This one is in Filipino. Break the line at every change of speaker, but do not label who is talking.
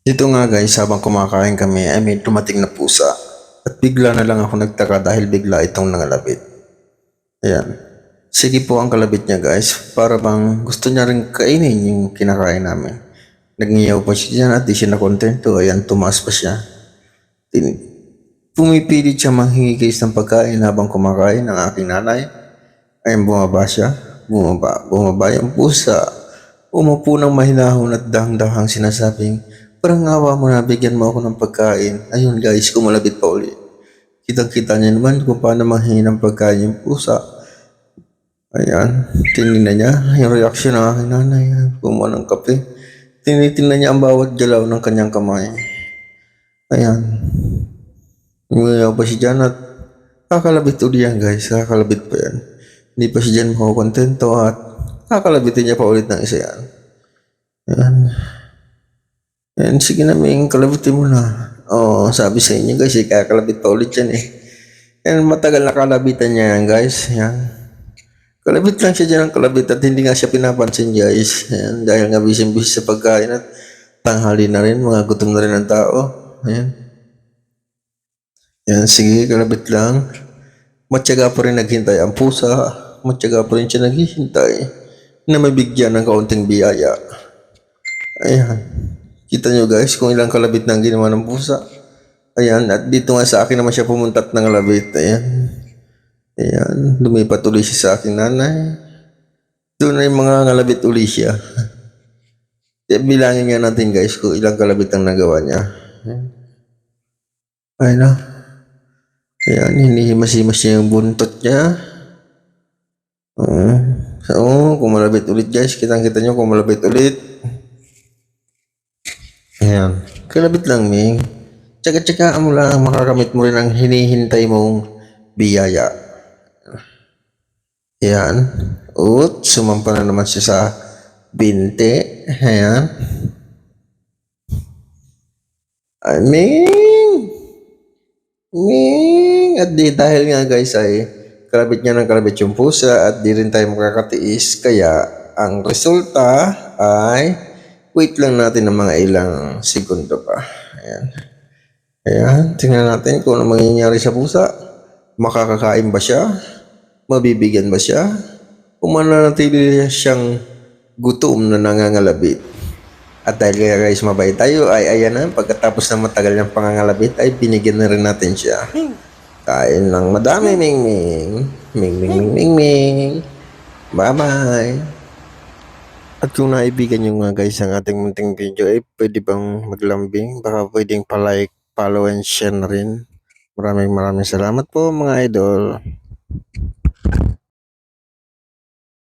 Dito nga guys, habang kumakain kami ay may dumating na pusa. At bigla na lang ako nagtaka dahil bigla itong nangalabit. Ayan. Sige po ang kalabit niya guys. Para bang gusto niya rin kainin yung kinakain namin. Nagngiyaw pa siya dyan at di siya nakontento. Ayan, tumaas pa siya. Tin- Pumipilit siya manghingi guys ng pagkain habang kumakain ng aking nanay. Ayan, bumaba siya. Bumaba yung pusa. Umupo ng mahinahon at dahang-dahang sinasabing, parang awa mo na, bigyan mo ako ng pagkain. Ayun guys, kumalabit pa uli. Kitang-kita niya naman kung paano manghingi ng pagkain yung pusa. Ayan, tinignan niya yung reaksyon ng aking nanay. Kumuha ng kape. Tinitingnan niya ang bawat galaw ng kanyang kamay. Ayan, umiyaw pa siya dyan at kakalabit uli yan guys, kakalabit pa yan. Hindi pa siya dyan makukontento at kakalabitin niya pa ulit ng isa yan. Ayan. Ayan, sige na Ming, kalabitin mo na. Oo, sabi sa inyo guys, kakalabit pa ulit yan eh. Ayan, matagal na kalabitan niya yan guys. Ayan. Kalabit lang siya dyan ng kalabit at hindi nga siya pinapansin guys. Ayan, dahil nga busy-busy sa pagkain at tanghali na rin, mga gutom na rin ang tao. Ayan. Ayan, sige, kalabit lang. Matyaga pa rin naghintay ang pusa. Matyaga pa rin siya naghihintay na mabigyan ng kaunting biyaya. Ayan. Kita nyo guys kung ilang kalabit na ang ginawa ng pusa. Ayan. At dito nga sa akin naman siya pumunta at nangalabit. Ayan. Ayan. Lumipat uli siya sa aking nanay. Doon na yung mga ngalabit uli siya. Bilangin nga natin guys kung ilang kalabit ang nagawa niya. Ayan na. Ayan. Hinihimas-himas niya yung buntot niya. So, kumalabit ulit guys. Kitang-kita nyo kumalabit ulit. Ayan. Kalabit lang, Ming. Tsaga-tsagaan mo lang. Makakamit mo rin ang hinihintay mong biyaya. Ayan. Sumampa na naman siya sa binte. Ayan. Ay, Ming! Ming! At di dahil nga guys ay kalabit niya ng kalabit yung pusa at di rin tayo makakatiis. Kaya ang resulta ay wait lang natin ng mga ilang segundo pa. Ayan. Ayan. Tingnan natin kung ano mangyayari sa pusa. Makakakain ba siya? Mabibigyan ba siya? Kung mananatili siyang gutom na nangangalabit. At dahil kaya guys mabait tayo ay ayan na, pagkatapos ng matagal ng pangangalabit ay binigyan na rin natin siya. Kain ng madami, Ming Ming. Ming Ming Ming Ming Ming. Bye bye. At kung naibigan nyo nga guys ang ating munting video ay pwede bang maglambing? Baka pwedeng pa-like, follow and share na rin. Maraming salamat po mga idol.